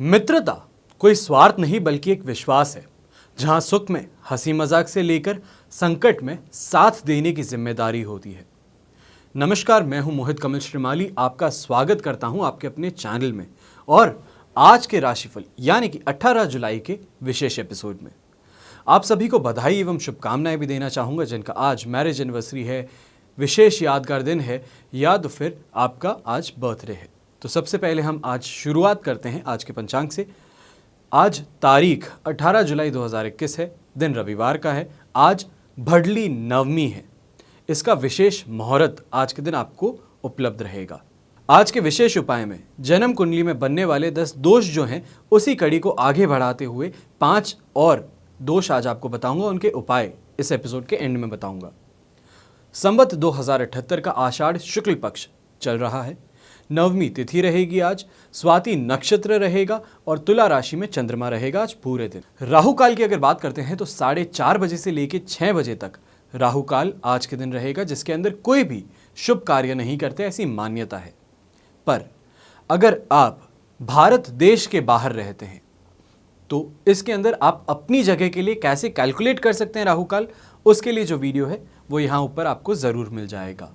मित्रता कोई स्वार्थ नहीं बल्कि एक विश्वास है, जहां सुख में हंसी मजाक से लेकर संकट में साथ देने की जिम्मेदारी होती है। नमस्कार, मैं हूं मोहित कमल श्रीमाली। आपका स्वागत करता हूं आपके अपने चैनल में और आज के राशिफल यानी कि 18 जुलाई के विशेष एपिसोड में आप सभी को बधाई एवं शुभकामनाएं भी देना चाहूंगा, जिनका आज मैरिज एनिवर्सरी है, विशेष यादगार दिन है या तो फिर आपका आज बर्थडे है। तो सबसे पहले हम आज शुरुआत करते हैं आज के पंचांग से। आज तारीख 18 जुलाई 2021 है, दिन रविवार का है। आज भडली नवमी है। इसका विशेष मुहूर्त आज के दिन आपको उपलब्ध रहेगा। आज के विशेष उपाय में जन्म कुंडली में बनने वाले 10 दोष जो हैं उसी कड़ी को आगे बढ़ाते हुए 5 और दोष आज आपको बताऊंगा। उनके उपाय इस एपिसोड के एंड में बताऊंगा। संवत 2078 का आषाढ़ शुक्ल पक्ष चल रहा है। नवमी तिथि रहेगी आज, स्वाति नक्षत्र रहेगा और तुला राशि में चंद्रमा रहेगा आज पूरे दिन। राहु काल की अगर बात करते हैं तो 4:30 बजे से लेकर 6 बजे तक राहु काल आज के दिन रहेगा, जिसके अंदर कोई भी शुभ कार्य नहीं करते, ऐसी मान्यता है। पर अगर आप भारत देश के बाहर रहते हैं तो इसके अंदर आप अपनी जगह के लिए कैसे कैलकुलेट कर सकते हैं राहु काल, उसके लिए जो वीडियो है वो यहाँ ऊपर आपको ज़रूर मिल जाएगा।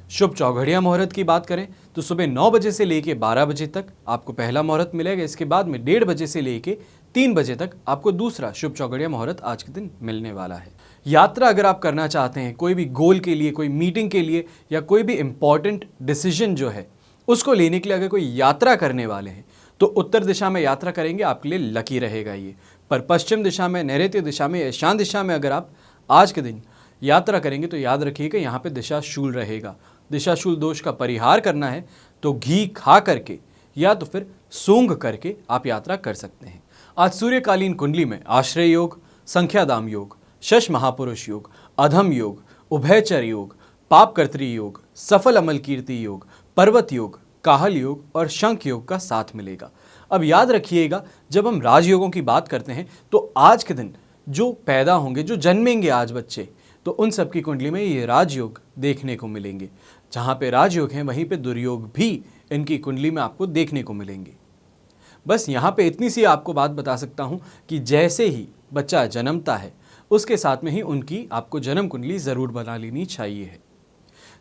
शुभ चौघड़िया मुहूर्त की बात करें तो सुबह 9 बजे से लेके 12 बजे तक आपको पहला मुहूर्त मिलेगा। इसके बाद में 1:30 बजे से लेके 3 बजे तक आपको दूसरा शुभ चौघड़िया मुहूर्त आज के दिन मिलने वाला है। यात्रा अगर आप करना चाहते हैं, कोई भी गोल के लिए, कोई मीटिंग के लिए या कोई भी इंपॉर्टेंट डिसीजन जो है उसको लेने के लिए अगर कोई यात्रा करने वाले हैं तो उत्तर दिशा में यात्रा करेंगे, आपके लिए लकी रहेगा ये। पर पश्चिम दिशा में, नैऋत्य दिशा में, ईशान दिशा में अगर आप आज के दिन यात्रा करेंगे तो याद रखिएगा यहाँ पे दिशाशूल रहेगा। दिशाशूल दोष का परिहार करना है तो घी खा करके या तो फिर सूंघ करके आप यात्रा कर सकते हैं। आज सूर्यकालीन कुंडली में आश्रय योग, संख्यादाम योग, शश महापुरुष योग, अधम योग, उभयचर योग, पापकर्त्री योग, सफल अमल कीर्ति योग, पर्वत योग, काहल योग और शंख योग का साथ मिलेगा। अब याद रखिएगा, जब हम राजयोगों की बात करते हैं तो आज के दिन जो पैदा होंगे, जो जन्मेंगे आज बच्चे, तो उन सब की कुंडली में ये राजयोग देखने को मिलेंगे। जहाँ पे राजयोग हैं वहीं पे दुर्योग भी इनकी कुंडली में आपको देखने को मिलेंगे। बस यहाँ पे इतनी सी आपको बात बता सकता हूँ कि जैसे ही बच्चा जन्मता है उसके साथ में ही उनकी आपको जन्म कुंडली ज़रूर बना लेनी चाहिए है।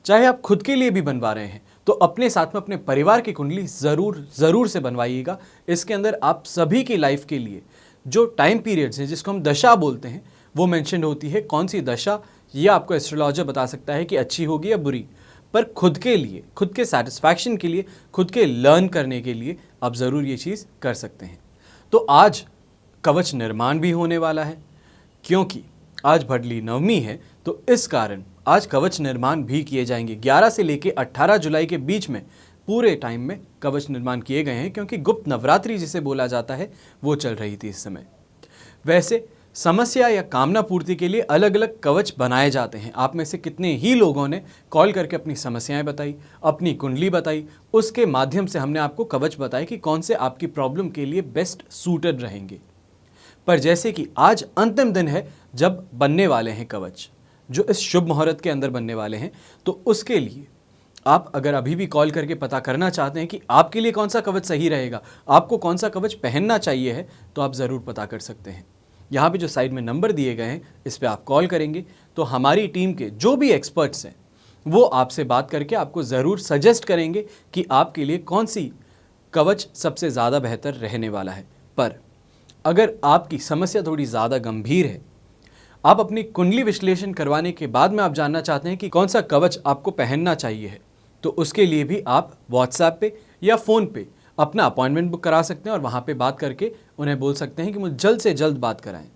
चाहे आप खुद के लिए भी बनवा रहे हैं तो अपने साथ में अपने परिवार की कुंडली ज़रूर से बनवाइएगा। इसके अंदर आप सभी की लाइफ के लिए जो टाइम पीरियड्स हैं, जिसको हम दशा बोलते हैं, वो मेंशन होती है। कौन सी दशा ये आपको एस्ट्रोलॉजर बता सकता है कि अच्छी होगी या बुरी, पर खुद के लिए, खुद के सेटिस्फैक्शन के लिए, खुद के लर्न करने के लिए आप ज़रूर ये चीज़ कर सकते हैं। तो आज कवच निर्माण भी होने वाला है, क्योंकि आज भडली नवमी है तो इस कारण आज कवच निर्माण भी किए जाएंगे। 11 से लेकर 18 जुलाई के बीच में पूरे टाइम में कवच निर्माण किए गए हैं, क्योंकि गुप्त नवरात्रि जिसे बोला जाता है वो चल रही थी इस समय। वैसे समस्या या कामना पूर्ति के लिए अलग अलग कवच बनाए जाते हैं। आप में से कितने ही लोगों ने कॉल करके अपनी समस्याएं बताई, अपनी कुंडली बताई, उसके माध्यम से हमने आपको कवच बताए कि कौन से आपकी प्रॉब्लम के लिए बेस्ट सूटेड रहेंगे। पर जैसे कि आज अंतिम दिन है जब बनने वाले हैं कवच, जो इस शुभ मुहूर्त के अंदर बनने वाले हैं, तो उसके लिए आप अगर अभी भी कॉल करके पता करना चाहते हैं कि आपके लिए कौन सा कवच सही रहेगा, आपको कौन सा कवच पहनना चाहिए है, तो आप ज़रूर पता कर सकते हैं। यहाँ पे जो साइड में नंबर दिए गए हैं इस पे आप कॉल करेंगे तो हमारी टीम के जो भी एक्सपर्ट्स हैं वो आपसे बात करके आपको ज़रूर सजेस्ट करेंगे कि आपके लिए कौन सी कवच सबसे ज़्यादा बेहतर रहने वाला है। पर अगर आपकी समस्या थोड़ी ज़्यादा गंभीर है, आप अपनी कुंडली विश्लेषण करवाने के बाद में आप जानना चाहते हैं कि कौन सा कवच आपको पहनना चाहिए है, तो उसके लिए भी आप व्हाट्सएप पे या फ़ोन पे अपना अपॉइंटमेंट बुक करा सकते हैं और वहाँ पे बात करके उन्हें बोल सकते हैं कि मुझे जल्द से जल्द बात कराएं।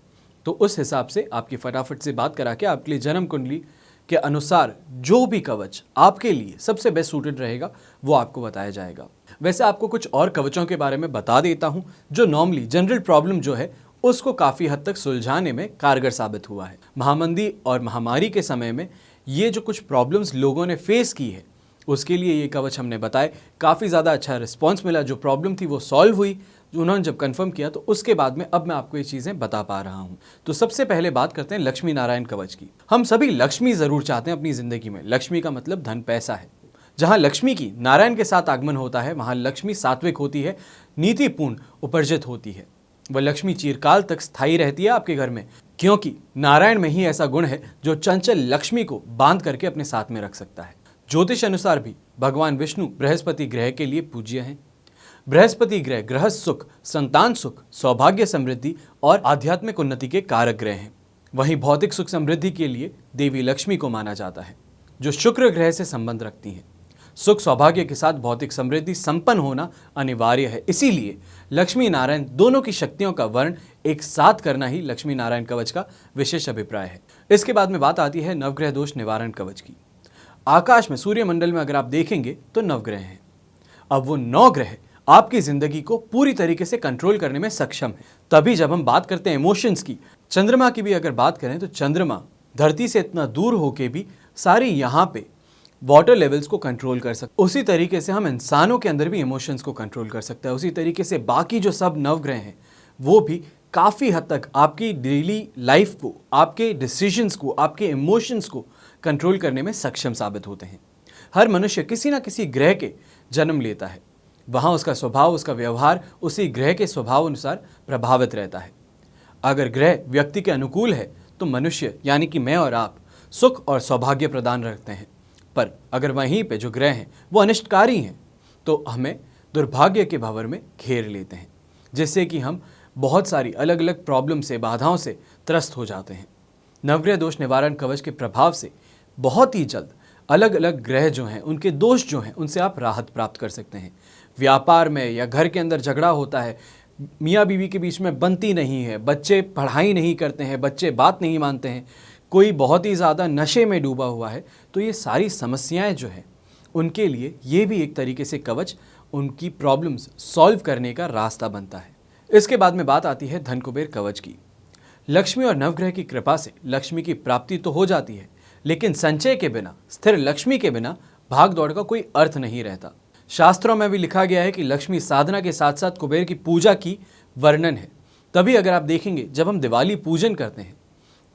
तो उस हिसाब से आपकी फटाफट से बात करा के आपके लिए जन्म कुंडली के अनुसार जो भी कवच आपके लिए सबसे बेस्ट सूटेड रहेगा वो आपको बताया जाएगा। वैसे आपको कुछ और कवचों के बारे में बता देता हूँ जो नॉर्मली जनरल प्रॉब्लम जो है उसको काफ़ी हद तक सुलझाने में कारगर साबित हुआ है। महामंदी और महामारी के समय में ये जो कुछ प्रॉब्लम्स लोगों ने फेस की है उसके लिए ये कवच हमने बताए। काफ़ी ज़्यादा अच्छा रिस्पॉन्स मिला, जो प्रॉब्लम थी वो सॉल्व हुई। जो उन्होंने जब कंफर्म किया तो उसके बाद में अब मैं आपको ये चीज़ें बता पा रहा हूँ। तो सबसे पहले बात करते हैं लक्ष्मी नारायण कवच की। हम सभी लक्ष्मी ज़रूर चाहते हैं अपनी ज़िंदगी में। लक्ष्मी का मतलब धन पैसा है। जहां लक्ष्मी की नारायण के साथ आगमन होता है, वहां लक्ष्मी सात्विक होती है, नीतिपूर्ण, उपर्जित होती है। वह लक्ष्मी चिरकाल तक स्थायी रहती है आपके घर में, क्योंकि नारायण में ही ऐसा गुण है जो चंचल लक्ष्मी को बांध करके अपने साथ में रख सकता है। ज्योतिष अनुसार भी भगवान विष्णु बृहस्पति ग्रह के लिए पूज्य हैं। बृहस्पति ग्रह गृहस्थ सुख, संतान सुख, सौभाग्य, समृद्धि और आध्यात्मिक उन्नति के कारक ग्रह हैं। वहीं भौतिक सुख समृद्धि के लिए देवी लक्ष्मी को माना जाता है, जो शुक्र ग्रह से संबंध रखती हैं। सुख सौभाग्य के साथ भौतिक समृद्धि संपन्न होना अनिवार्य है। इसीलिए लक्ष्मी नारायण दोनों की शक्तियों का वर्ण एक साथ करना ही लक्ष्मी नारायण कवच का विशेष अभिप्राय है। इसके बाद में बात आती है नवग्रह दोष निवारण कवच की। आकाश में सूर्यमंडल में अगर आप देखेंगे तो नवग्रह हैं। अब वो 9 ग्रह आपकी जिंदगी को पूरी तरीके से कंट्रोल करने में सक्षम है। तभी जब हम बात करते हैं इमोशंस की, चंद्रमा की भी अगर बात करें तो चंद्रमा धरती से इतना दूर होके भी सारी यहाँ पे वाटर लेवल्स को कंट्रोल कर सकते। उसी तरीके से हम इंसानों के अंदर भी इमोशंस को कंट्रोल कर सकते हैं। उसी तरीके से बाकी जो सब नवग्रह हैं वो भी काफ़ी हद तक आपकी डेली लाइफ को, आपके डिसीजंस को, आपके इमोशंस को कंट्रोल करने में सक्षम साबित होते हैं। हर मनुष्य किसी ना किसी ग्रह के जन्म लेता है, वहाँ उसका स्वभाव, उसका व्यवहार उसी ग्रह के स्वभाव अनुसार प्रभावित रहता है। अगर ग्रह व्यक्ति के अनुकूल है तो मनुष्य यानी कि मैं और आप सुख और सौभाग्य प्रदान रखते हैं, पर अगर वहीं पे जो ग्रह हैं वो अनिष्टकारी हैं तो हमें दुर्भाग्य के भंवर में घेर लेते हैं, जिससे कि हम बहुत सारी अलग अलग प्रॉब्लम से, बाधाओं से त्रस्त हो जाते हैं। नवग्रह दोष निवारण कवच के प्रभाव से बहुत ही जल्द अलग अलग ग्रह जो हैं, उनके दोष जो हैं, उनसे आप राहत प्राप्त कर सकते हैं। व्यापार में या घर के अंदर झगड़ा होता है, मियाँ बीवी के बीच में बनती नहीं है, बच्चे पढ़ाई नहीं करते हैं, बच्चे बात नहीं मानते हैं, कोई बहुत ही ज़्यादा नशे में डूबा हुआ है, तो ये सारी समस्याएं जो हैं उनके लिए ये भी एक तरीके से कवच उनकी प्रॉब्लम्स सॉल्व करने का रास्ता बनता है। इसके बाद में बात आती है धन कुबेर कवच की। लक्ष्मी और नवग्रह की कृपा से लक्ष्मी की प्राप्ति तो हो जाती है, लेकिन संचय के बिना, स्थिर लक्ष्मी के बिना भाग दौड़ का कोई अर्थ नहीं रहता। शास्त्रों में भी लिखा गया है कि लक्ष्मी साधना के साथ साथ कुबेर की पूजा की वर्णन है। तभी अगर आप देखेंगे जब हम दिवाली पूजन करते हैं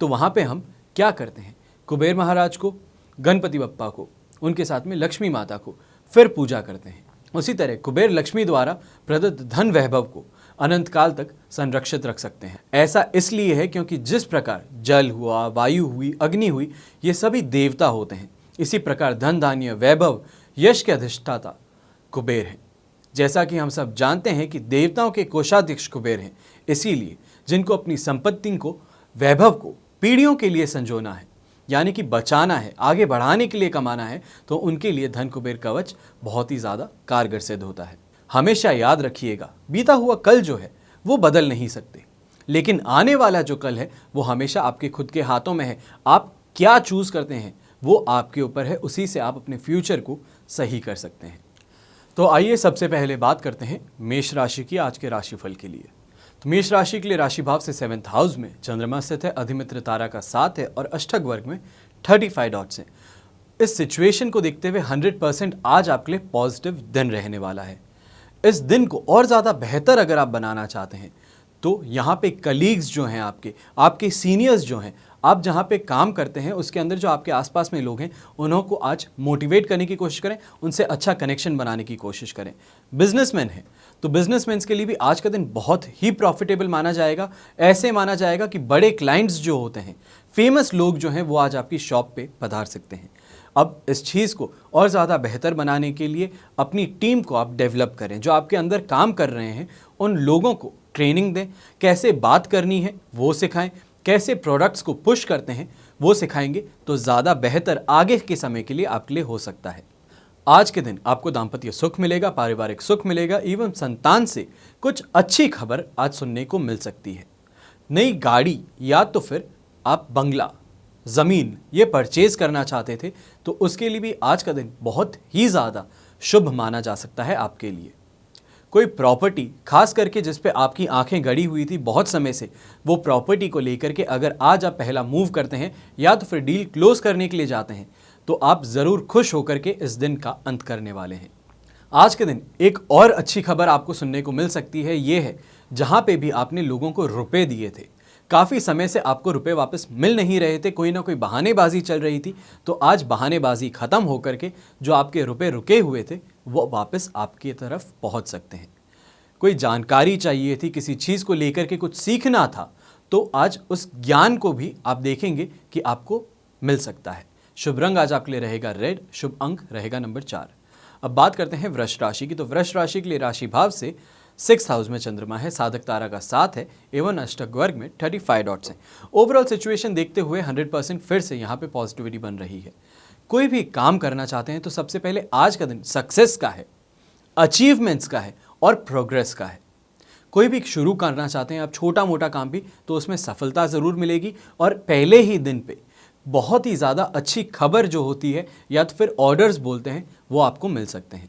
तो वहाँ पे हम क्या करते हैं, कुबेर महाराज को, गणपति बप्पा को, उनके साथ में लक्ष्मी माता को फिर पूजा करते हैं। उसी तरह कुबेर लक्ष्मी द्वारा प्रदत्त धन वैभव को अनंत काल तक संरक्षित रख सकते हैं। ऐसा इसलिए है क्योंकि जिस प्रकार जल हुआ, वायु हुई, अग्नि हुई, ये सभी देवता होते हैं। इसी प्रकार धन, धान्य, वैभव, यश के अधिष्ठाता कुबेर हैं। जैसा कि हम सब जानते हैं कि देवताओं के कोषाध्यक्ष कुबेर हैं, इसीलिए जिनको अपनी संपत्ति को, वैभव को पीढ़ियों के लिए संजोना है, यानी कि बचाना है, आगे बढ़ाने के लिए कमाना है, तो उनके लिए धन कुबेर कवच बहुत ही ज़्यादा कारगर सिद्ध होता है। हमेशा याद रखिएगा, बीता हुआ कल जो है वो बदल नहीं सकते, लेकिन आने वाला जो कल है वो हमेशा आपके खुद के हाथों में है। आप क्या चूज़ करते हैं वो आपके ऊपर है, उसी से आप अपने फ्यूचर को सही कर सकते हैं। तो आइए सबसे पहले बात करते हैं मेष राशि की आज के राशिफल के लिए। तो मेष राशि के लिए राशि भाव से 7th हाउस में चंद्रमा स्थित है, अधिमित्र तारा का 7 है और अष्टक वर्ग में 35 डॉट्स हैं। इस सिचुएशन को देखते हुए 100% आज आपके लिए पॉजिटिव दिन रहने वाला है। इस दिन को और ज़्यादा बेहतर अगर आप बनाना चाहते हैं तो यहाँ पे कलीग्स जो हैं, आपके सीनियर्स जो हैं, आप जहाँ पे काम करते हैं उसके अंदर जो आपके आसपास में लोग हैं, उन्हों को आज मोटिवेट करने की कोशिश करें, उनसे अच्छा कनेक्शन बनाने की कोशिश करें। बिजनेसमैन हैं तो बिजनेसमैन के लिए भी आज का दिन बहुत ही प्रॉफिटेबल माना जाएगा। ऐसे माना जाएगा कि बड़े क्लाइंट्स जो होते हैं, फेमस लोग जो हैं, वो आज आपकी शॉप पे पधार सकते हैं। अब इस चीज़ को और ज़्यादा बेहतर बनाने के लिए अपनी टीम को आप डेवलप करें। जो आपके अंदर काम कर रहे हैं उन लोगों को ट्रेनिंग दें, कैसे बात करनी है वो सिखाएं, कैसे प्रोडक्ट्स को पुश करते हैं वो सिखाएंगे तो ज़्यादा बेहतर आगे के समय के लिए आपके लिए हो सकता है। आज के दिन आपको दाम्पत्य सुख मिलेगा, पारिवारिक सुख मिलेगा, एवं संतान से कुछ अच्छी खबर आज सुनने को मिल सकती है। नई गाड़ी या तो फिर आप बंगला, ज़मीन ये परचेज करना चाहते थे तो उसके लिए भी आज का दिन बहुत ही ज़्यादा शुभ माना जा सकता है आपके लिए। कोई प्रॉपर्टी खास करके जिस पे आपकी आंखें गड़ी हुई थी बहुत समय से, वो प्रॉपर्टी को लेकर के अगर आज आप पहला मूव करते हैं या तो फिर डील क्लोज करने के लिए जाते हैं तो आप ज़रूर खुश होकर के इस दिन का अंत करने वाले हैं। आज के दिन एक और अच्छी खबर आपको सुनने को मिल सकती है। ये है जहाँ पे भी आपने लोगों को रुपए दिए थे, काफ़ी समय से आपको रुपए वापस मिल नहीं रहे थे, कोई ना कोई बहानेबाजी चल रही थी, तो आज बहानेबाजी ख़त्म होकर के जो आपके रुपए रुके हुए थे वो वापस आपकी तरफ पहुंच सकते हैं। कोई जानकारी चाहिए थी, किसी चीज़ को लेकर के कुछ सीखना था, तो आज उस ज्ञान को भी आप देखेंगे कि आपको मिल सकता है। शुभ रंग आज आपके लिए रहेगा रेड, शुभ अंक रहेगा नंबर 4। अब बात करते हैं वृष राशि की। तो वृष राशि के लिए राशि भाव से 6th हाउस में चंद्रमा है, साधक तारा का 7 है एवं अष्टक वर्ग में 35 डॉट्स हैं। ओवरऑल सिचुएशन देखते हुए 100% फिर से यहाँ पे पॉजिटिविटी बन रही है। कोई भी काम करना चाहते हैं तो सबसे पहले आज का दिन सक्सेस का है, अचीवमेंट्स का है और प्रोग्रेस का है। कोई भी शुरू करना चाहते हैं आप छोटा मोटा काम भी, तो उसमें सफलता ज़रूर मिलेगी और पहले ही दिन पे बहुत ही ज़्यादा अच्छी खबर जो होती है या तो फिर ऑर्डर्स बोलते हैं वो आपको मिल सकते हैं।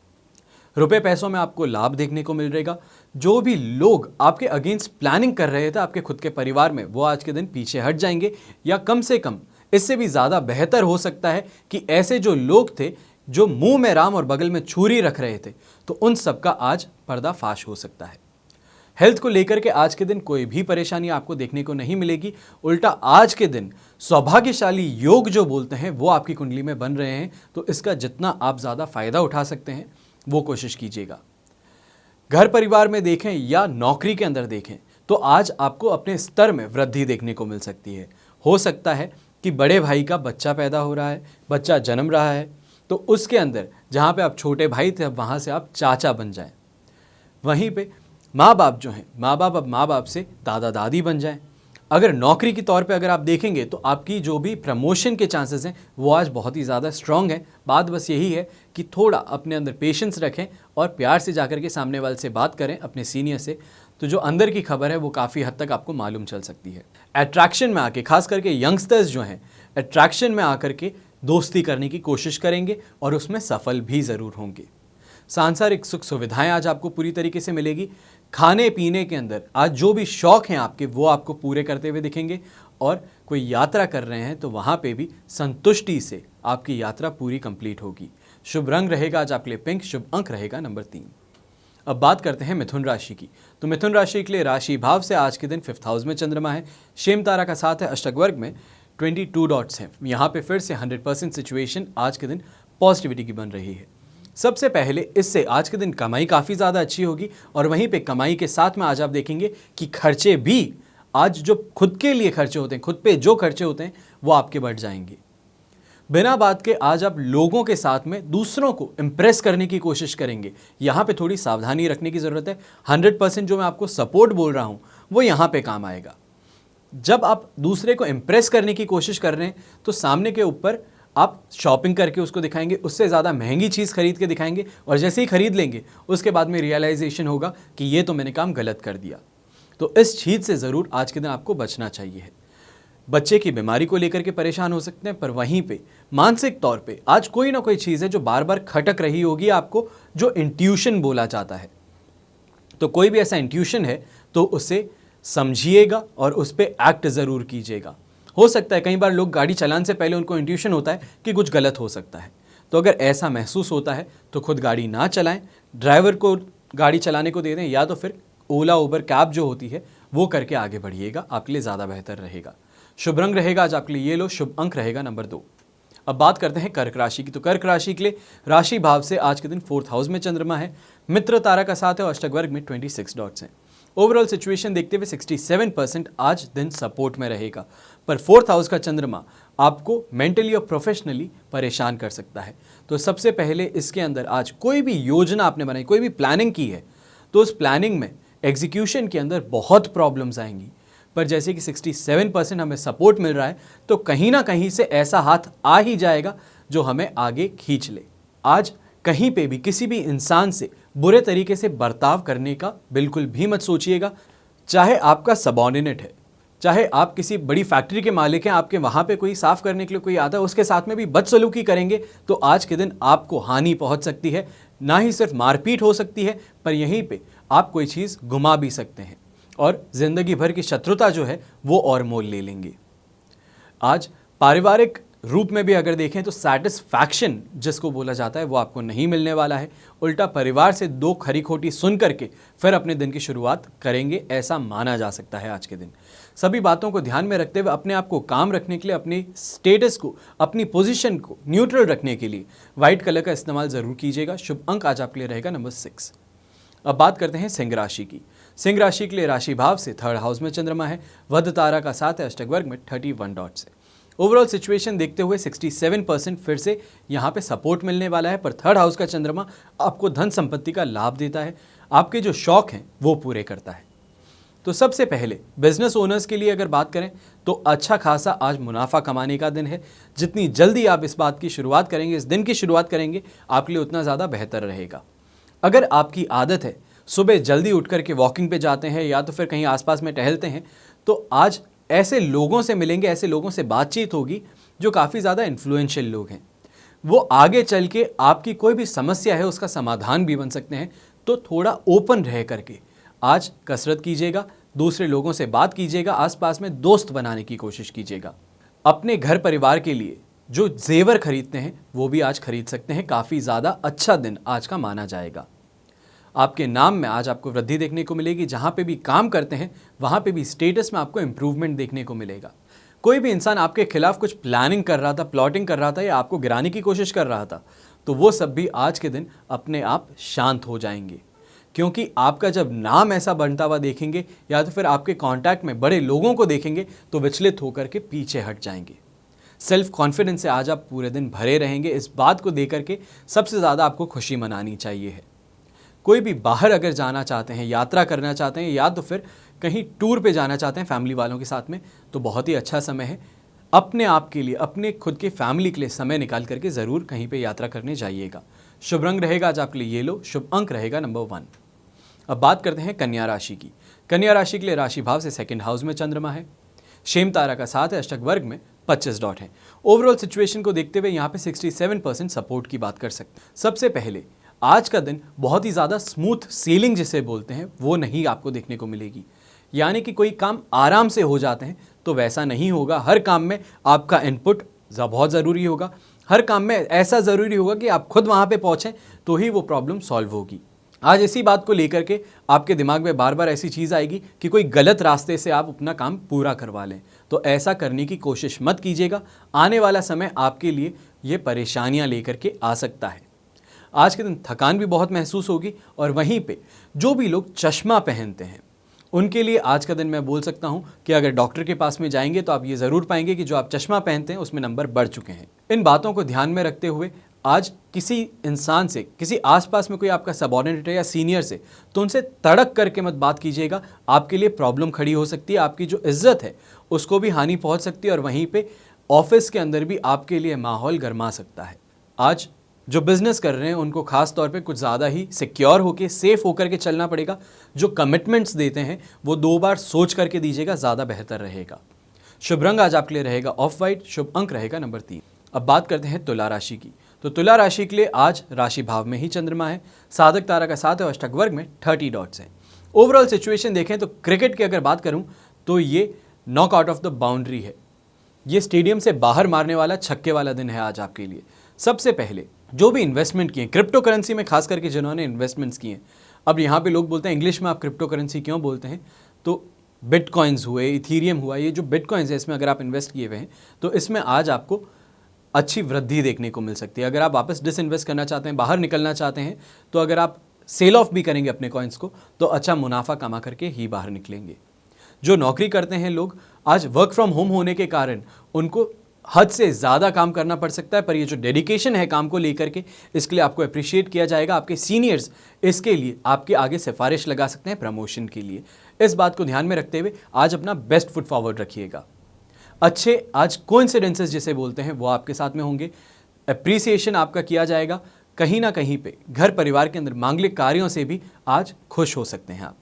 रुपए पैसों में आपको लाभ देखने को मिल रहेगा। जो भी लोग आपके अगेंस्ट प्लानिंग कर रहे थे आपके खुद के परिवार में, वो आज के दिन पीछे हट जाएंगे, या कम से कम इससे भी ज़्यादा बेहतर हो सकता है कि ऐसे जो लोग थे जो मुंह में राम और बगल में छुरी रख रहे थे, तो उन सबका आज पर्दाफाश हो सकता है। हेल्थ को लेकर के आज के दिन कोई भी परेशानी आपको देखने को नहीं मिलेगी। उल्टा आज के दिन सौभाग्यशाली योग जो बोलते हैं वो आपकी कुंडली में बन रहे हैं, तो इसका जितना आप ज़्यादा फायदा उठा सकते हैं वो कोशिश कीजिएगा। घर परिवार में देखें या नौकरी के अंदर देखें तो आज आपको अपने स्तर में वृद्धि देखने को मिल सकती है। हो सकता है कि बड़े भाई का बच्चा पैदा हो रहा है, बच्चा जन्म रहा है, तो उसके अंदर जहाँ पे आप छोटे भाई थे अब वहाँ से आप चाचा बन जाएं। वहीं पे माँ बाप जो हैं, माँ बाप अब माँ बाप से दादा दादी बन जाएं। अगर नौकरी के तौर पे अगर आप देखेंगे तो आपकी जो भी प्रमोशन के चांसेस हैं वो आज बहुत ही ज़्यादा स्ट्रांग है। बात बस यही है कि थोड़ा अपने अंदर पेशेंस रखें और प्यार से जाकर के सामने वाले से बात करें, अपने सीनियर से, तो जो अंदर की खबर है वो काफ़ी हद तक आपको मालूम चल सकती है। अट्रैक्शन में आके, खास करके यंगस्टर्स जो हैं, अट्रैक्शन में आकर के दोस्ती करने की कोशिश करेंगे और उसमें सफल भी ज़रूर होंगे। सांसारिक सुख सुविधाएं आज आपको पूरी तरीके से मिलेगी। खाने पीने के अंदर आज जो भी शौक हैं आपके वो आपको पूरे करते हुए दिखेंगे, और कोई यात्रा कर रहे हैं तो वहाँ पे भी संतुष्टि से आपकी यात्रा पूरी कंप्लीट होगी। शुभ रंग रहेगा आज आपके लिए पिंक, शुभ अंक रहेगा नंबर 3। अब बात करते हैं मिथुन राशि की। तो मिथुन राशि के लिए राशि भाव से आज के दिन 5th हाउस में चंद्रमा है, शेम तारा का 7 है, अष्टक वर्ग में 22 डॉट्स हैं। यहाँ पे फिर से 100% सिचुएशन आज के दिन पॉजिटिविटी की बन रही है। सबसे पहले इससे आज के दिन कमाई काफ़ी ज़्यादा अच्छी होगी, और वहीं पे कमाई के साथ में आज आप देखेंगे कि खर्चे भी आज जो खुद के लिए खर्चे होते हैं, खुद पे जो खर्चे होते हैं वो आपके बढ़ जाएंगे। बिना बात के आज आप लोगों के साथ में दूसरों को इम्प्रेस करने की कोशिश करेंगे। यहाँ पे थोड़ी सावधानी रखने की ज़रूरत है। 100% जो मैं आपको सपोर्ट बोल रहा हूँ वो यहाँ पे काम आएगा। जब आप दूसरे को इम्प्रेस करने की कोशिश कर रहे हैं तो सामने के ऊपर आप शॉपिंग करके उसको दिखाएंगे, उससे ज़्यादा महंगी चीज़ खरीद के दिखाएंगे, और जैसे ही खरीद लेंगे उसके बाद में रियलाइजेशन होगा कि ये तो मैंने काम गलत कर दिया। तो इस चीज़ से ज़रूर आज के दिन आपको बचना चाहिए। बच्चे की बीमारी को लेकर के परेशान हो सकते हैं, पर वहीं पे मानसिक तौर पे आज कोई ना कोई चीज़ है जो बार बार खटक रही होगी आपको, जो इंट्यूशन बोला जाता है। तो कोई भी ऐसा इंट्यूशन है तो उसे समझिएगा और उस पर एक्ट ज़रूर कीजिएगा। हो सकता है कई बार लोग गाड़ी चलाने से पहले उनको इंट्यूशन होता है कि कुछ गलत हो सकता है, तो अगर ऐसा महसूस होता है तो खुद गाड़ी ना चलाएं, ड्राइवर को गाड़ी चलाने को दे दें, या तो फिर ओला उबर कैब जो होती है वो करके आगे बढ़िएगा, आपके लिए ज़्यादा बेहतर रहेगा। शुभ रंग रहेगा आज आपके लिए येलो, शुभ अंक रहेगा नंबर 2। अब बात करते हैं कर्क राशि की। तो कर्क राशि के लिए राशि भाव से आज के दिन 4th हाउस में चंद्रमा है, मित्र तारा का 7 है और अष्टक वर्ग में 26 डॉट्स हैं। ओवरऑल सिचुएशन देखते हुए 67% आज दिन सपोर्ट में रहेगा, पर 4th हाउस का चंद्रमा आपको मेंटली और प्रोफेशनली परेशान कर सकता है। तो सबसे पहले इसके अंदर आज कोई भी योजना आपने बनाई, कोई भी प्लानिंग की है, तो उस प्लानिंग में एग्जीक्यूशन के अंदर बहुत प्रॉब्लम्स आएंगी। पर जैसे कि 67% हमें सपोर्ट मिल रहा है, तो कहीं ना कहीं से ऐसा हाथ आ ही जाएगा जो हमें आगे खींच ले। आज कहीं पे भी किसी भी इंसान से बुरे तरीके से बर्ताव करने का बिल्कुल भी मत सोचिएगा। चाहे आपका सबऑर्डिनेट है, चाहे आप किसी बड़ी फैक्ट्री के मालिक हैं, आपके वहाँ पे कोई साफ करने के लिए कोई आता है, उसके साथ में भी बदसलूकी करेंगे तो आज के दिन आपको हानि पहुँच सकती है। ना ही सिर्फ मारपीट हो सकती है, पर यहीं पे आप कोई चीज़ घुमा भी सकते हैं और ज़िंदगी भर की शत्रुता जो है वो और मोल ले लेंगे। आज पारिवारिक रूप में भी अगर देखें तो सेटिस्फैक्शन जिसको बोला जाता है वो आपको नहीं मिलने वाला है। उल्टा परिवार से दो खरी खोटी सुन करके फिर अपने दिन की शुरुआत करेंगे, ऐसा माना जा सकता है आज के दिन। सभी बातों को ध्यान में रखते हुए अपने आप को काम रखने के लिए, अपने स्टेटस को, अपनी पोजीशन को न्यूट्रल रखने के लिए व्हाइट कलर का इस्तेमाल जरूर कीजिएगा। शुभ अंक आज आपके लिए रहेगा नंबर 6। अब बात करते हैं सिंह राशि की। सिंह राशि के लिए राशि भाव से 3rd हाउस में चंद्रमा है, वध तारा का साथ है, अष्टक वर्ग में 31 डॉट्स है। ओवरऑल सिचुएशन देखते हुए 67% फिर से यहाँ पे सपोर्ट मिलने वाला है, पर 3rd हाउस का चंद्रमा आपको धन संपत्ति का लाभ देता है, आपके जो शौक हैं वो पूरे करता है। तो सबसे पहले बिजनेस ओनर्स के लिए अगर बात करें तो अच्छा खासा आज मुनाफा कमाने का दिन है। जितनी जल्दी आप इस बात की शुरुआत करेंगे, इस दिन की शुरुआत करेंगे, आपके लिए उतना ज़्यादा बेहतर रहेगा। अगर आपकी आदत है सुबह जल्दी उठ करके वॉकिंग पे जाते हैं या तो फिर कहीं आसपास में टहलते हैं, तो आज ऐसे लोगों से मिलेंगे, ऐसे लोगों से बातचीत होगी जो काफ़ी ज़्यादा इन्फ्लुएंशियल लोग हैं। वो आगे चल के आपकी कोई भी समस्या है उसका समाधान भी बन सकते हैं। तो थोड़ा ओपन रह करके आज कसरत कीजिएगा, दूसरे लोगों से बात कीजिएगा, आसपास में दोस्त बनाने की कोशिश कीजिएगा। अपने घर परिवार के लिए जो जेवर खरीदते हैं वो भी आज खरीद सकते हैं। काफ़ी ज़्यादा अच्छा दिन आज का माना जाएगा। आपके नाम में आज आपको वृद्धि देखने को मिलेगी। जहाँ पे भी काम करते हैं वहाँ पे भी स्टेटस में आपको इम्प्रूवमेंट देखने को मिलेगा। कोई भी इंसान आपके खिलाफ कुछ प्लानिंग कर रहा था, प्लॉटिंग कर रहा था या आपको गिराने की कोशिश कर रहा था, तो वो सब भी आज के दिन अपने आप शांत हो जाएंगे, क्योंकि आपका जब नाम ऐसा बनता हुआ देखेंगे या तो फिर आपके कांटेक्ट में बड़े लोगों को देखेंगे तो विचलित होकर के पीछे हट जाएंगे। सेल्फ कॉन्फिडेंस से आज आप पूरे दिन भरे रहेंगे। इस बात को देकर के सबसे ज़्यादा आपको खुशी मनानी चाहिए है। कोई भी बाहर अगर जाना चाहते हैं, यात्रा करना चाहते हैं या तो फिर कहीं टूर पे जाना चाहते हैं फैमिली वालों के साथ में, तो बहुत ही अच्छा समय है। अपने आप के लिए, अपने खुद के फैमिली के लिए समय निकाल करके ज़रूर कहीं पे यात्रा करने जाइएगा। शुभ रंग रहेगा आज आपके लिए येलो, शुभ अंक रहेगा नंबर 1। अब बात करते हैं कन्या राशि की। कन्या राशि के लिए राशि भाव से 2nd हाउस में चंद्रमा है, शेम तारा का साथ है, अष्टक वर्ग में 25 डॉट है। ओवरऑल सिचुएशन को देखते हुए यहाँ पे 67% सपोर्ट की बात कर सकते हैं। सबसे पहले आज का दिन बहुत ही ज़्यादा स्मूथ सेलिंग जिसे बोलते हैं वो नहीं आपको देखने को मिलेगी, यानी कि कोई काम आराम से हो जाते हैं तो वैसा नहीं होगा। हर काम में आपका इनपुट बहुत ज़रूरी होगा। हर काम में ऐसा ज़रूरी होगा कि आप खुद वहाँ पे पहुँचें तो ही वो प्रॉब्लम सॉल्व होगी। आज इसी बात को लेकर के आपके दिमाग में बार बार ऐसी चीज़ आएगी कि कोई गलत रास्ते से आप अपना काम पूरा करवा लें, तो ऐसा करने की कोशिश मत कीजिएगा। आने वाला समय आपके लिए ये परेशानियां लेकर के आ सकता है। आज के दिन थकान भी बहुत महसूस होगी। और वहीं पे जो भी लोग चश्मा पहनते हैं उनके लिए आज का दिन मैं बोल सकता हूं कि अगर डॉक्टर के पास में जाएंगे तो आप ये ज़रूर पाएंगे कि जो आप चश्मा पहनते हैं उसमें नंबर बढ़ चुके हैं। इन बातों को ध्यान में रखते हुए आज किसी इंसान से, किसी आसपास में कोई आपका सबऑर्डिनेट है या सीनियर से, तो उनसे तड़क करके मत बात कीजिएगा। आपके लिए प्रॉब्लम खड़ी हो सकती है, आपकी जो इज्जत है उसको भी हानि पहुंच सकती है और वहीं पे ऑफिस के अंदर भी आपके लिए माहौल गर्मा सकता है। आज जो बिजनेस कर रहे हैं उनको खास तौर पे कुछ ज़्यादा ही सिक्योर होकर, सेफ होकर के चलना पड़ेगा। जो कमिटमेंट्स देते हैं वो 2 बार सोच करके दीजिएगा, ज़्यादा बेहतर रहेगा। शुभ रंग आज आपके लिए रहेगा ऑफ वाइट, शुभ अंक रहेगा नंबर 3। अब बात करते हैं तुला राशि की। तो तुला राशि के लिए आज राशि भाव में ही चंद्रमा है, साधक तारा का साथ है, अष्टक वर्ग में 30 डॉट्स हैं। ओवरऑल सिचुएशन देखें तो क्रिकेट की अगर बात करूं तो ये knock out of the boundary है। ये स्टेडियम से बाहर मारने वाला छक्के वाला दिन है आज आपके लिए। सबसे पहले जो भी इन्वेस्टमेंट किए, क्रिप्टो करेंसी में खास करके जिन्होंने इन्वेस्टमेंट्स किए, अब यहाँ पे लोग बोलते हैं इंग्लिश में आप क्रिप्टो करेंसी क्यों बोलते हैं, तो बिटकॉइंस हुए, इथीरियम हुआ, ये जो बिटकॉइंस है इसमें अगर आप इन्वेस्ट किए हुए हैं तो इसमें आज आपको अच्छी वृद्धि देखने को मिल सकती है। अगर आप वापस डिसइन्वेस्ट करना चाहते हैं, बाहर निकलना चाहते हैं, तो अगर आप सेल ऑफ भी करेंगे अपने कॉइन्स को तो अच्छा मुनाफा कमा करके ही बाहर निकलेंगे। जो नौकरी करते हैं लोग, आज वर्क फ्रॉम होम होने के कारण उनको हद से ज़्यादा काम करना पड़ सकता है, पर ये जो डेडिकेशन है काम को लेकर के, इसके लिए आपको अप्रिशिएट किया जाएगा। आपके सीनियर्स इसके लिए आपके आगे सिफारिश लगा सकते हैं प्रमोशन के लिए। इस बात को ध्यान में रखते हुए आज अपना बेस्ट फुट फॉरवर्ड रखिएगा। अच्छे आज कोइंसिडेंसेस जिसे बोलते हैं वो आपके साथ में होंगे। अप्रिसिएशन आपका किया जाएगा। कहीं ना कहीं पे घर परिवार के अंदर मांगलिक कार्यों से भी आज खुश हो सकते हैं आप।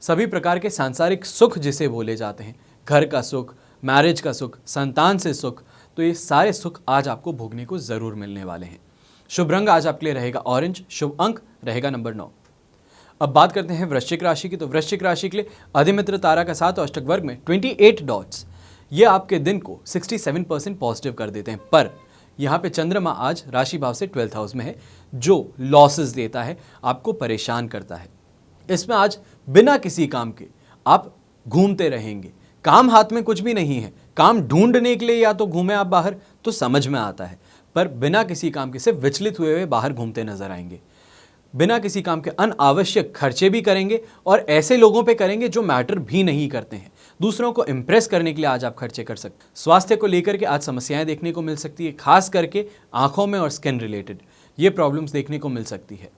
सभी प्रकार के सांसारिक सुख जिसे बोले जाते हैं, घर का सुख, मैरिज का सुख, संतान से सुख, तो ये सारे सुख आज आपको भोगने को ज़रूर मिलने वाले हैं। शुभ रंग आज आपके लिए रहेगा ऑरेंज, शुभ अंक रहेगा नंबर 9। अब बात करते हैं वृश्चिक राशि की। तो वृश्चिक राशि के लिए अधिमित्र तारा का साथ और अष्टक वर्ग में 28 डॉट्स, ये आपके दिन को 67% पॉजिटिव कर देते हैं। पर यहाँ पे चंद्रमा आज राशि भाव से 12th हाउस में है, जो लॉसेस देता है, आपको परेशान करता है। इसमें आज बिना किसी काम के आप घूमते रहेंगे, काम हाथ में कुछ भी नहीं है, काम ढूंढने के लिए या तो घूमे आप बाहर तो समझ में आता है, पर बिना किसी काम के सिर्फ विचलित हुए हुए बाहर घूमते नजर आएंगे। बिना किसी काम के अनावश्यक खर्चे भी करेंगे और ऐसे लोगों पे करेंगे जो मैटर भी नहीं करते हैं। दूसरों को इंप्रेस करने के लिए आज आप खर्चे कर सकते हैं। स्वास्थ्य को लेकर के आज समस्याएं देखने को मिल सकती है, खास करके आंखों में और स्किन रिलेटेड ये प्रॉब्लम्स देखने को मिल सकती है।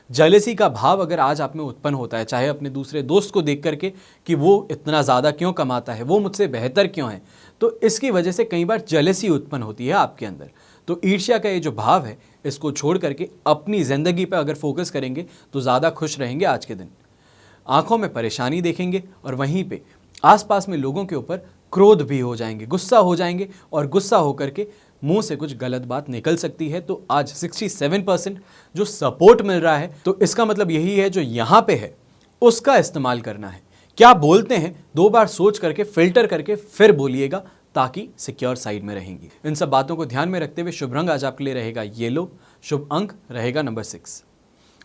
जेलसी का भाव अगर आज आप में उत्पन्न होता है, चाहे अपने दूसरे दोस्त को देख करके कि वो इतना ज़्यादा क्यों कमाता है, वो मुझसे बेहतर क्यों है, तो इसकी वजह से कई बार जेलसी उत्पन्न होती है आपके अंदर। तो ईर्ष्या का ये जो भाव है, इसको छोड़ करके अपनी ज़िंदगी पर अगर फोकस करेंगे तो ज़्यादा खुश रहेंगे आज के दिन। आंखों में परेशानी देखेंगे और वहीं पे आसपास में लोगों के ऊपर क्रोध भी हो जाएंगे, गुस्सा हो जाएंगे और गुस्सा होकर के मुंह से कुछ गलत बात निकल सकती है। तो आज 67% जो सपोर्ट मिल रहा है, तो इसका मतलब यही है जो यहाँ पे है उसका इस्तेमाल करना है। क्या बोलते हैं 2 बार सोच करके फिल्टर करके फिर बोलिएगा, ताकि सिक्योर साइड में रहेंगी। इन सब बातों को ध्यान में रखते हुए शुभ रंग आज आपके लिए रहेगा येलो, शुभ अंक रहेगा नंबर 6।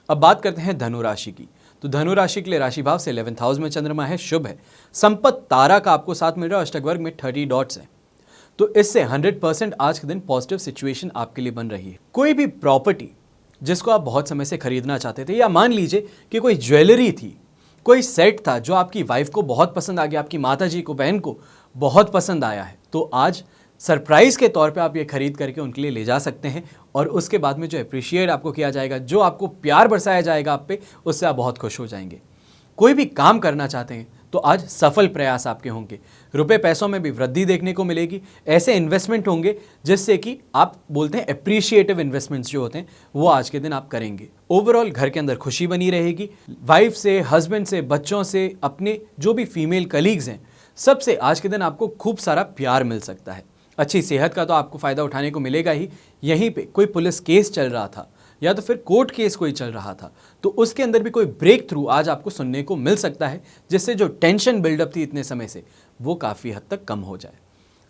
अब बात करते हैं धनु राशि की। तो धनु राशि के लिए राशि भाव से 11th हाउस में चंद्रमा है, शुभ है। संपत्ति तारा का आपको साथ मिल रहा है, अष्टक वर्ग में 30 डॉट्स है। तो इससे 100% आज के दिन पॉजिटिव सिचुएशन आपके लिए बन रही है। कोई भी प्रॉपर्टी जिसको आप बहुत समय से खरीदना चाहते थे, या मान लीजिए कि कोई ज्वेलरी थी, कोई सेट था जो आपकी वाइफ को बहुत पसंद आ गया, आपकी माता जी को, बहन को बहुत पसंद आया है, तो आज सरप्राइज़ के तौर पे आप ये खरीद करके उनके लिए ले जा सकते हैं। और उसके बाद में जो अप्रिशिएट आपको किया जाएगा, जो आपको प्यार बरसाया जाएगा आप पे, उससे आप बहुत खुश हो जाएंगे। कोई भी काम करना चाहते हैं तो आज सफल प्रयास आपके होंगे। रुपए पैसों में भी वृद्धि देखने को मिलेगी। ऐसे इन्वेस्टमेंट होंगे जिससे कि आप बोलते हैं अप्रिशिएटिव इन्वेस्टमेंट्स जो होते हैं वो आज के दिन आप करेंगे। ओवरऑल घर के अंदर खुशी बनी रहेगी। वाइफ से, हस्बैंड से, बच्चों से, अपने जो भी फीमेल कलीग्स हैं, सबसे आज के दिन आपको खूब सारा प्यार मिल सकता है। अच्छी सेहत का तो आपको फ़ायदा उठाने को मिलेगा ही। यहीं पे कोई पुलिस केस चल रहा था या तो फिर कोर्ट केस कोई चल रहा था, तो उसके अंदर भी कोई ब्रेक थ्रू आज आपको सुनने को मिल सकता है, जिससे जो टेंशन बिल्डअप थी इतने समय से, वो काफ़ी हद तक कम हो जाए।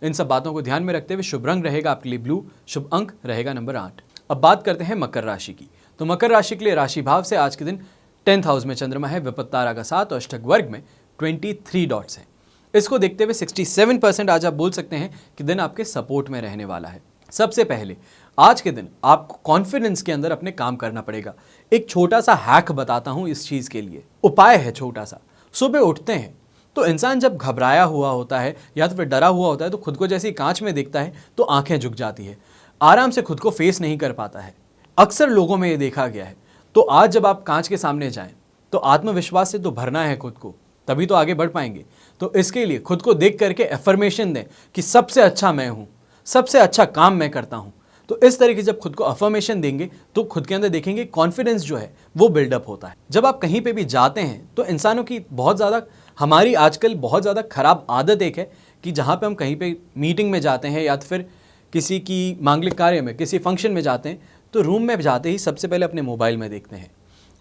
इन सब बातों को ध्यान में रखते हुए शुभ रंग रहेगा आपके लिए ब्लू, शुभ अंक रहेगा नंबर 8। अब बात करते हैं मकर राशि की। तो मकर राशि के लिए राशि भाव से आज के दिन 10th हाउस में चंद्रमा है, विपत्त तारा का 7 और अष्टक वर्ग में 23 डॉट्स हैं। इसको देखते हुए 67% आज आप बोल सकते हैं कि दिन आपके सपोर्ट में रहने वाला है। सबसे पहले आज के दिन आपको कॉन्फिडेंस के अंदर अपने काम करना पड़ेगा। एक छोटा सा हैक बताता हूं इस चीज़ के लिए। उपाय है छोटा सा। सुबह उठते हैं तो इंसान जब घबराया हुआ होता है या तो फिर डरा हुआ होता है, तो खुद को जैसे ही कांच में देखता है तो आंखें झुक जाती है, आराम से खुद को फेस नहीं कर पाता है। अक्सर लोगों में ये देखा गया है। तो आज जब आप कांच के सामने जाएं तो आत्मविश्वास से तो भरना है खुद को, तभी तो आगे बढ़ पाएंगे। तो इसके लिए खुद को देख करके अफर्मेशन दें कि सबसे अच्छा मैं हूँ, सबसे अच्छा काम मैं करता हूँ। तो इस तरीके से जब खुद को अफर्मेशन देंगे तो खुद के अंदर देखेंगे कॉन्फिडेंस जो है वो बिल्डअप होता है। जब आप कहीं पे भी जाते हैं तो इंसानों की बहुत ज़्यादा, हमारी आजकल बहुत ज़्यादा खराब आदत एक है कि जहाँ पे हम कहीं पे मीटिंग में जाते हैं या तो फिर किसी की मांगलिक कार्य में, किसी फंक्शन में जाते हैं, तो रूम में जाते ही सबसे पहले अपने मोबाइल में देखते हैं,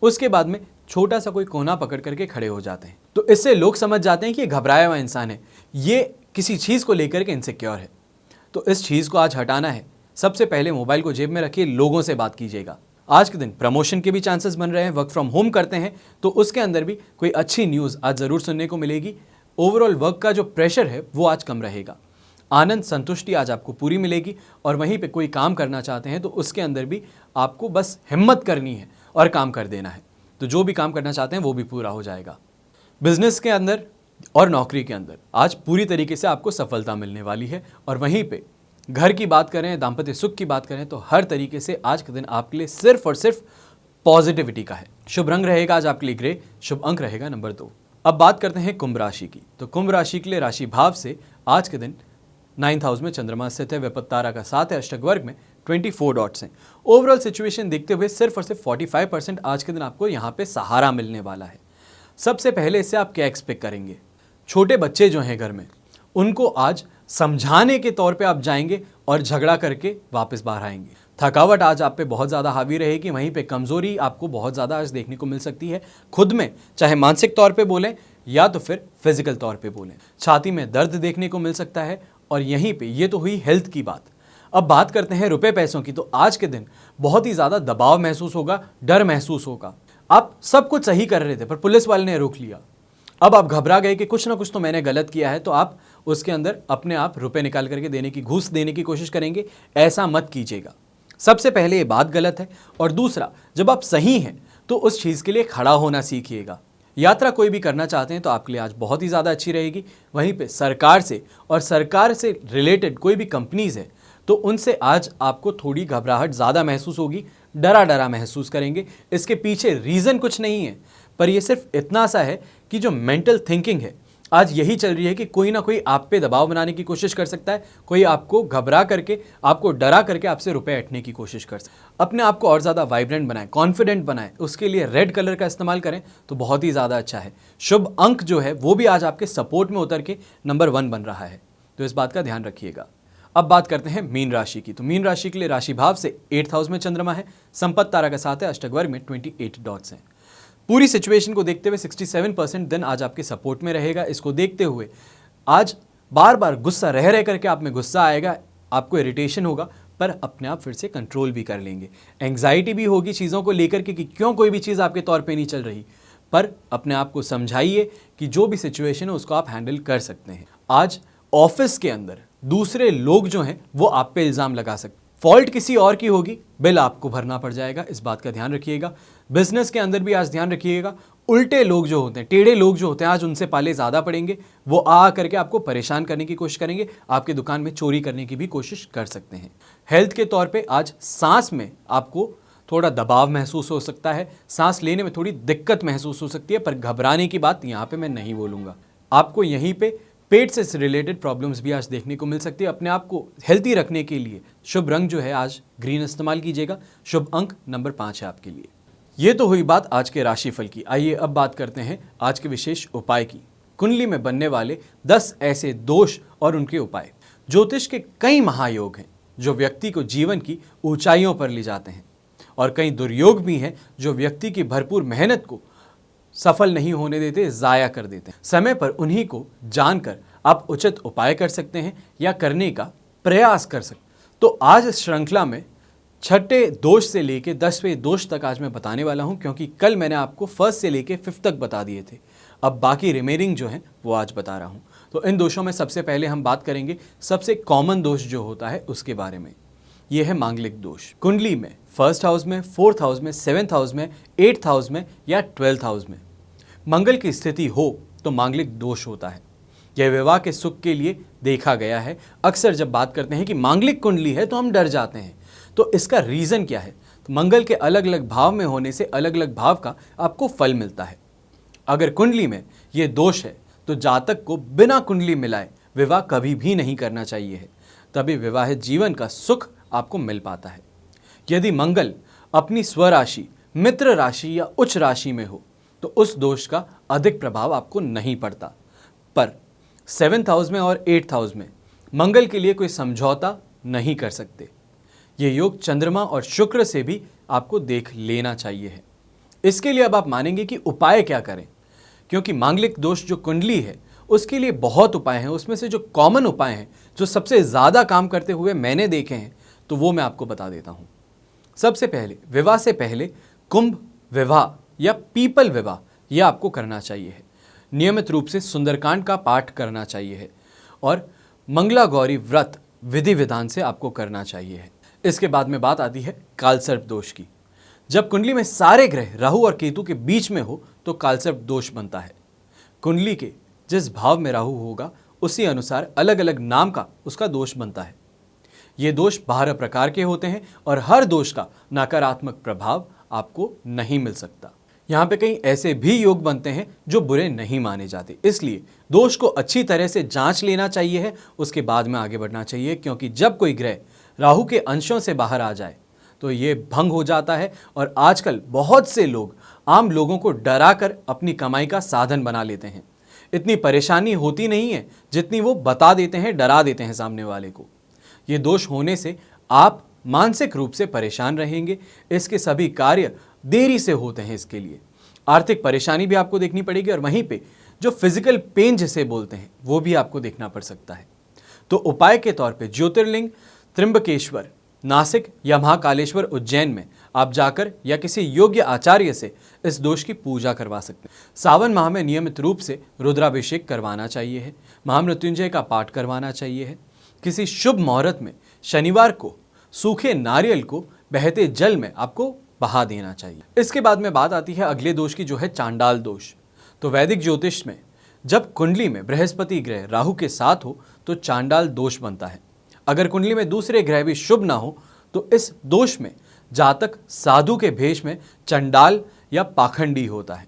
उसके बाद में छोटा सा कोई कोना पकड़ करके खड़े हो जाते हैं। तो इससे लोग समझ जाते हैं कि ये घबराया हुआ इंसान है, ये किसी चीज़ को लेकर के इनसिक्योर है। तो इस चीज़ को आज हटाना है। सबसे पहले मोबाइल को जेब में रखिए, लोगों से बात कीजिएगा। आज के दिन प्रमोशन के भी चांसेस बन रहे हैं। वर्क फ्रॉम होम करते हैं तो उसके अंदर भी कोई अच्छी न्यूज़ आज ज़रूर सुनने को मिलेगी। ओवरऑल वर्क का जो प्रेशर है वो आज कम रहेगा। आनंद संतुष्टि आज आपको पूरी मिलेगी। और वहीं पे कोई काम करना चाहते हैं तो उसके अंदर भी आपको बस हिम्मत करनी है और काम कर देना है, तो जो भी काम करना चाहते हैं वो भी पूरा हो जाएगा। बिजनेस के अंदर और नौकरी के अंदर आज पूरी तरीके से आपको सफलता मिलने वाली है। और वहीं पे घर की बात करें, दाम्पत्य सुख की बात करें, तो हर तरीके से आज के दिन आपके लिए सिर्फ और सिर्फ पॉजिटिविटी का है। शुभ रंग रहेगा आज आपके लिए ग्रे, शुभ अंक रहेगा नंबर 2। अब बात करते हैं कुंभ राशि की। तो कुंभ राशि के लिए राशि भाव से आज के दिन 9th हाउस में चंद्रमा स्थित है, विपत्त तारा का 7 है, अष्टक वर्ग में 24 डॉट्स हैं। ओवरऑल सिचुएशन देखते हुए सिर्फ और सिर्फ 45% आज के दिन आपको यहाँ पे सहारा मिलने वाला है। सबसे पहले इससे आप क्या एक्सपेक्ट करेंगे? छोटे बच्चे जो हैं घर में, उनको आज समझाने के तौर पे आप जाएंगे और झगड़ा करके वापस बाहर आएंगे। थकावट आज आप पे बहुत ज़्यादा हावी रहेगी। वहीं पे कमज़ोरी आपको बहुत ज़्यादा आज देखने को मिल सकती है खुद में, चाहे मानसिक तौर पे बोलें या तो फिर फिजिकल तौर पे बोलें। छाती में दर्द देखने को मिल सकता है। और यहीं पे ये तो हुई हेल्थ की बात। अब बात करते हैं रुपए पैसों की। तो आज के दिन बहुत ही ज़्यादा दबाव महसूस होगा, डर महसूस होगा। आप सब कुछ सही कर रहे थे पर पुलिस वाले ने रोक लिया। अब आप घबरा गए कि कुछ ना कुछ तो मैंने गलत किया है, तो आप उसके अंदर अपने आप रुपए निकाल करके देने की, घूस देने की कोशिश करेंगे। ऐसा मत कीजिएगा। सबसे पहले ये बात गलत है, और दूसरा, जब आप सही हैं तो उस चीज़ के लिए खड़ा होना सीखिएगा। यात्रा कोई भी करना चाहते हैं तो आपके लिए आज बहुत ही ज़्यादा अच्छी रहेगी। वहीं पे सरकार से और सरकार से रिलेटेड कोई भी कंपनीज़ है तो उनसे आज आपको थोड़ी घबराहट ज़्यादा महसूस होगी, डरा डरा महसूस करेंगे। इसके पीछे रीज़न कुछ नहीं है, पर यह सिर्फ इतना सा है कि जो मेंटल थिंकिंग है आज यही चल रही है कि कोई ना कोई आप पे दबाव बनाने की कोशिश कर सकता है, कोई आपको घबरा करके, आपको डरा करके आपसे रुपए हटने की कोशिश कर सकता है। अपने आप को और ज़्यादा वाइब्रेंट बनाएं, कॉन्फिडेंट बनाएं, उसके लिए रेड कलर का इस्तेमाल करें तो बहुत ही ज़्यादा अच्छा है। शुभ अंक जो है वो भी आज आपके सपोर्ट में उतर के नंबर 1 बन रहा है, तो इस बात का ध्यान रखिएगा। अब बात करते हैं मीन राशि की। तो मीन राशि के लिए राशि भाव से 8th हाउस में चंद्रमा है, संपत्ति तारा का साथ है, अष्टक वर्ग में 28 डॉट्स हैं। पूरी सिचुएशन को देखते हुए 67% दिन आज आपके सपोर्ट में रहेगा। इसको देखते हुए आज बार बार गुस्सा रह करके आप में गुस्सा आएगा, आपको इरिटेशन होगा, पर अपने आप फिर से कंट्रोल भी कर लेंगे। एंग्जाइटी भी होगी चीज़ों को लेकर के कि क्यों कोई भी चीज़ आपके तौर पे नहीं चल रही, पर अपने आप को समझाइए कि जो भी सिचुएशन है उसको आप हैंडल कर सकते हैं। आज ऑफिस के अंदर दूसरे लोग जो हैं वो आप पे इल्ज़ाम लगा सकते हैं, फॉल्ट किसी और की होगी, बिल आपको भरना पड़ जाएगा, इस बात का ध्यान रखिएगा। बिजनेस के अंदर भी आज ध्यान रखिएगा, उल्टे लोग जो होते हैं, टेढ़े लोग जो होते हैं, आज उनसे पाले ज़्यादा पड़ेंगे। वो आ करके आपको परेशान करने की कोशिश करेंगे, आपकी दुकान में चोरी करने की भी कोशिश कर सकते हैं। हेल्थ के तौर पे आज सांस में आपको थोड़ा दबाव महसूस हो सकता है, सांस लेने में थोड़ी दिक्कत महसूस हो सकती है, पर घबराने की बात यहाँ पे मैं नहीं बोलूँगा। आपको यहीं पे पेट से रिलेटेड प्रॉब्लम्स भी आज देखने को मिल सकती है। अपने आप को हेल्दी रखने के लिए शुभ रंग जो है आज ग्रीन इस्तेमाल कीजिएगा। शुभ अंक नंबर 5 है आपके लिए। ये तो हुई बात आज के राशिफल की। आइए अब बात करते हैं आज के विशेष उपाय की। कुंडली में बनने वाले 10 ऐसे दोष और उनके उपाय। ज्योतिष के कई महायोग हैं जो व्यक्ति को जीवन की ऊंचाइयों पर ले जाते हैं, और कई दुर्योग भी हैं जो व्यक्ति की भरपूर मेहनत को सफल नहीं होने देते, ज़ाया कर देते हैं। समय पर उन्हीं को जानकर आप उचित उपाय कर सकते हैं या करने का प्रयास कर सकते हैं। तो आज इस श्रृंखला में 6ठे दोष से लेके 10वें दोष तक आज मैं बताने वाला हूं, क्योंकि कल मैंने आपको 1st से लेके 5th तक बता दिए थे। अब बाकी रिमेनिंग जो है वो आज बता रहा हूं। तो इन दोषों में सबसे पहले हम बात करेंगे सबसे कॉमन दोष जो होता है उसके बारे में। यह है मांगलिक दोष। कुंडली में 1st हाउस में, 4th हाउस में, 7th हाउस में, 8th हाउस में या 12th हाउस में मंगल की स्थिति हो तो मांगलिक दोष होता है। यह विवाह के सुख के लिए देखा गया है। अक्सर जब बात करते हैं कि मांगलिक कुंडली है तो हम डर जाते हैं, तो इसका रीज़न क्या है? तो मंगल के अलग अलग भाव में होने से अलग अलग भाव का आपको फल मिलता है। अगर कुंडली में ये दोष है तो जातक को बिना कुंडली मिलाए विवाह कभी भी नहीं करना चाहिए है, तभी विवाहित जीवन का सुख आपको मिल पाता है। यदि मंगल अपनी स्वराशि, मित्र राशि या उच्च राशि में हो तो उस दोष का अधिक प्रभाव आपको नहीं पड़ता, पर 7th हाउस में और 8th हाउस में मंगल के लिए कोई समझौता नहीं कर सकते। ये योग चंद्रमा और शुक्र से भी आपको देख लेना चाहिए है। इसके लिए अब आप मानेंगे कि उपाय क्या करें, क्योंकि मांगलिक दोष जो कुंडली है उसके लिए बहुत उपाय हैं। उसमें से जो कॉमन उपाय हैं, जो सबसे ज़्यादा काम करते हुए मैंने देखे हैं, तो वो मैं आपको बता देता हूँ। सबसे पहले, विवाह से पहले कुंभ विवाह या पीपल विवाह यह आपको करना चाहिए है। नियमित रूप से सुंदरकांड का पाठ करना चाहिए है और मंगला गौरी व्रत विधि विधान से आपको करना चाहिए है। इसके बाद में बात आती है कालसर्प दोष की। जब कुंडली में सारे ग्रह राहु और केतु के बीच में हो तो कालसर्प दोष बनता है। कुंडली के जिस भाव में राहु होगा उसी अनुसार अलग अलग नाम का उसका दोष बनता है। ये दोष 12 प्रकार के होते हैं और हर दोष का नकारात्मक प्रभाव आपको नहीं मिल सकता। यहाँ पे कई ऐसे भी योग बनते हैं जो बुरे नहीं माने जाते, इसलिए दोष को अच्छी तरह से जांच लेना चाहिए है, उसके बाद में आगे बढ़ना चाहिए। क्योंकि जब कोई ग्रह राहु के अंशों से बाहर आ जाए तो ये भंग हो जाता है, और आजकल बहुत से लोग आम लोगों को डराकर अपनी कमाई का साधन बना लेते हैं। इतनी परेशानी होती नहीं है जितनी वो बता देते हैं, डरा देते हैं सामने वाले को। ये दोष होने से आप मानसिक रूप से परेशान रहेंगे। इसके सभी कार्य देरी से होते हैं। इसके लिए आर्थिक परेशानी भी आपको देखनी पड़ेगी, और वहीं पे जो फिजिकल पेन जिसे बोलते हैं वो भी आपको देखना पड़ सकता है। तो उपाय के तौर पे ज्योतिर्लिंग त्र्यंबकेश्वर, नासिक या महाकालेश्वर उज्जैन में आप जाकर या किसी योग्य आचार्य से इस दोष की पूजा करवा सकते हैं। सावन माह में नियमित रूप से रुद्राभिषेक करवाना चाहिए है, महामृत्युंजय का पाठ करवाना चाहिए है। किसी शुभ मुहूर्त में शनिवार को सूखे नारियल को बहते जल में आपको बहा देना चाहिए। इसके बाद में बात आती है अगले दोष की, जो है चांडाल दोष। तो वैदिक ज्योतिष में जब कुंडली में बृहस्पति ग्रह राहु के साथ हो तो चांडाल दोष बनता है। अगर कुंडली में दूसरे ग्रह भी शुभ ना हो तो इस दोष में जातक साधु के भेष में चंडाल या पाखंडी होता है।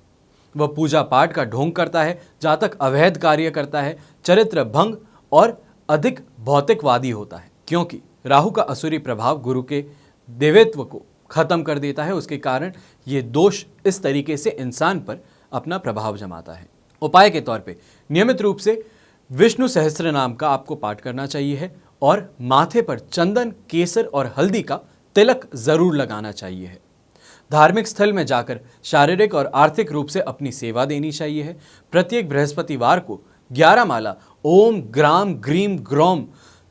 वह पूजा पाठ का ढोंग करता है, जातक अवैध कार्य करता है, चरित्र भंग और अधिक भौतिकवादी होता है, क्योंकि राहु का असुरी प्रभाव गुरु के देवत्व को खत्म कर देता है। उसके कारण ये दोष इस तरीके से इंसान पर अपना प्रभाव जमाता है। उपाय के तौर पे नियमित रूप से विष्णु सहस्त्र नाम का आपको पाठ करना चाहिए है और माथे पर चंदन, केसर और हल्दी का तिलक जरूर लगाना चाहिए है। धार्मिक स्थल में जाकर शारीरिक और आर्थिक रूप से अपनी सेवा देनी चाहिए है। प्रत्येक बृहस्पतिवार को 11 माला ओम ग्राम ग्रीम ग्रोम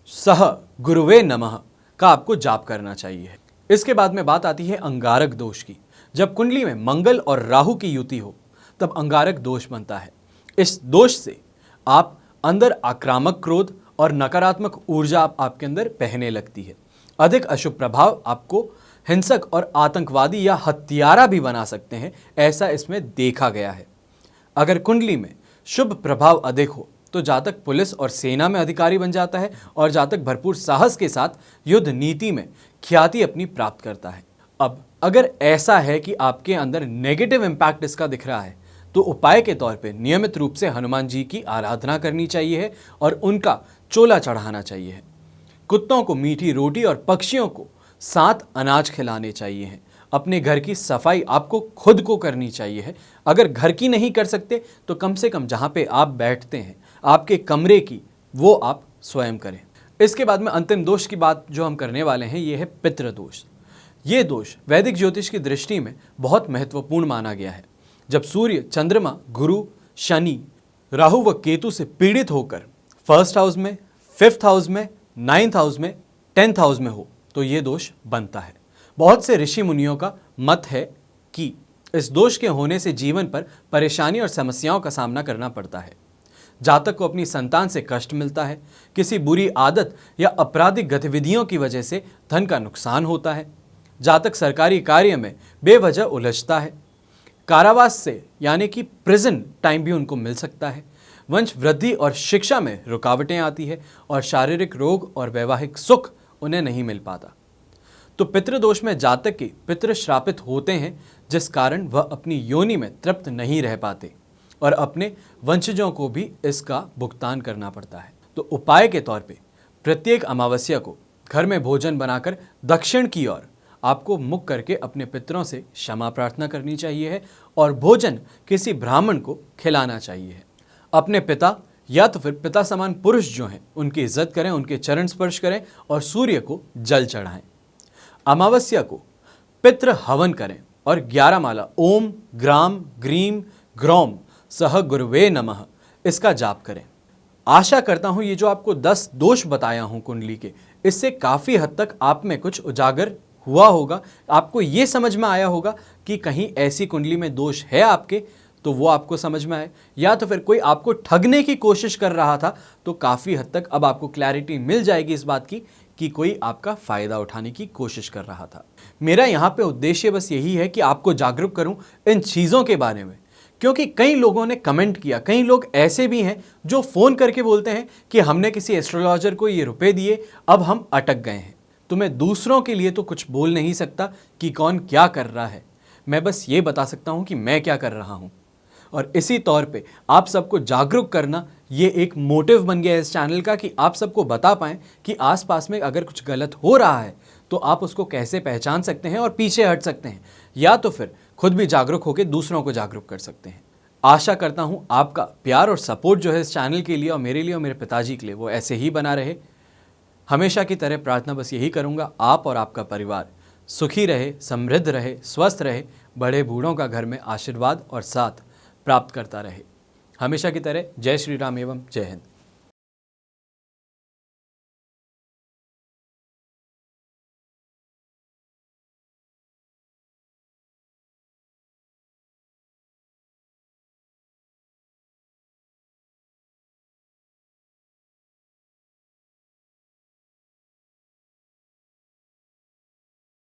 सह गुरुवे नमः का आपको जाप करना चाहिए है। इसके बाद में बात आती है अंगारक दोष की। जब कुंडली में मंगल और राहु की युति हो तब अंगारक दोष बनता है। इस दोष से आप अंदर आक्रामक क्रोध और नकारात्मक ऊर्जा आपके अंदर बहने लगती है। अधिक अशुभ प्रभाव आपको हिंसक और आतंकवादी या हत्यारा भी बना सकते हैं, ऐसा इसमें देखा गया है। अगर कुंडली में शुभ प्रभाव अधिक हो तो जातक पुलिस और सेना में अधिकारी बन जाता है और जातक भरपूर साहस के साथ युद्ध नीति में ख्याति अपनी प्राप्त करता है। अब अगर ऐसा है कि आपके अंदर नेगेटिव इम्पैक्ट इसका दिख रहा है तो उपाय के तौर पे नियमित रूप से हनुमान जी की आराधना करनी चाहिए है और उनका चोला चढ़ाना चाहिए है। कुत्तों को मीठी रोटी और पक्षियों को 7 अनाज खिलाने चाहिए हैं। अपने घर की सफाई आपको खुद को करनी चाहिए है। अगर घर की नहीं कर सकते तो कम से कम जहाँ पे आप बैठते हैं आपके कमरे की, वो आप स्वयं करें। इसके बाद में अंतिम दोष की बात जो हम करने वाले हैं ये है पितृ दोष। ये दोष वैदिक ज्योतिष की दृष्टि में बहुत महत्वपूर्ण माना गया है। जब सूर्य, चंद्रमा, गुरु, शनि, राहु व केतु से पीड़ित होकर 1st हाउस में, 5th हाउस में, 9th हाउस में, 10th हाउस में हो तो ये दोष बनता है। बहुत से ऋषि मुनियों का मत है कि इस दोष के होने से जीवन पर परेशानी और समस्याओं का सामना करना पड़ता है। जातक को अपनी संतान से कष्ट मिलता है, किसी बुरी आदत या आपराधिक गतिविधियों की वजह से धन का नुकसान होता है, जातक सरकारी कार्य में बेवजह उलझता है, कारावास से यानी कि प्रिजन टाइम भी उनको मिल सकता है, वंश वृद्धि और शिक्षा में रुकावटें आती है और शारीरिक रोग और वैवाहिक सुख उन्हें नहीं मिल पाता। तो पितृदोष में जातक के पितृ श्रापित होते हैं, जिस कारण वह अपनी योनि में तृप्त नहीं रह पाते और अपने वंशजों को भी इसका भुगतान करना पड़ता है। तो उपाय के तौर पे प्रत्येक अमावस्या को घर में भोजन बनाकर दक्षिण की ओर आपको मुख करके अपने पितरों से क्षमा प्रार्थना करनी चाहिए है और भोजन किसी ब्राह्मण को खिलाना चाहिए है। अपने पिता या तो फिर पिता समान पुरुष जो हैं उनकी इज्जत करें, उनके चरण स्पर्श करें और सूर्य को जल चढ़ाएं। अमावस्या को पितृ हवन करें और 11 माला ओम ग्राम ग्रीम ग्रौम सह गुरुवे नमः इसका जाप करें। आशा करता हूं ये जो आपको 10 दोष बताया हूं कुंडली के, इससे काफ़ी हद तक आप में कुछ उजागर हुआ होगा। आपको ये समझ में आया होगा कि कहीं ऐसी कुंडली में दोष है आपके तो वो आपको समझ में आए, या तो फिर कोई आपको ठगने की कोशिश कर रहा था तो काफ़ी हद तक अब आपको क्लैरिटी मिल जाएगी इस बात की कि कोई आपका फ़ायदा उठाने की कोशिश कर रहा था। मेरा यहाँ पे उद्देश्य बस यही है कि आपको जागरूक करूँ इन चीज़ों के बारे में, क्योंकि कई लोगों ने कमेंट किया, कई लोग ऐसे भी हैं जो फ़ोन करके बोलते हैं कि हमने किसी एस्ट्रोलॉजर को ये रुपए दिए, अब हम अटक गए हैं। तो मैं दूसरों के लिए तो कुछ बोल नहीं सकता कि कौन क्या कर रहा है, मैं बस ये बता सकता हूँ कि मैं क्या कर रहा हूँ। और इसी तौर पे आप सबको जागरूक करना ये एक मोटिव बन गया है इस चैनल का कि आप सबको बता पाएँ कि आसपास में अगर कुछ गलत हो रहा है तो आप उसको कैसे पहचान सकते हैं और पीछे हट सकते हैं, या तो फिर खुद भी जागरूक होकर दूसरों को जागरूक कर सकते हैं। आशा करता हूँ आपका प्यार और सपोर्ट जो है इस चैनल के लिए और मेरे लिए और मेरे पिताजी के लिए वो ऐसे ही बना रहे। हमेशा की तरह प्रार्थना बस यही करूँगा, आप और आपका परिवार सुखी रहे, समृद्ध रहे, स्वस्थ रहे, बड़े बूढ़ों का घर में आशीर्वाद और साथ प्राप्त करता रहे। हमेशा की तरह जय श्री राम एवं जय हिंद।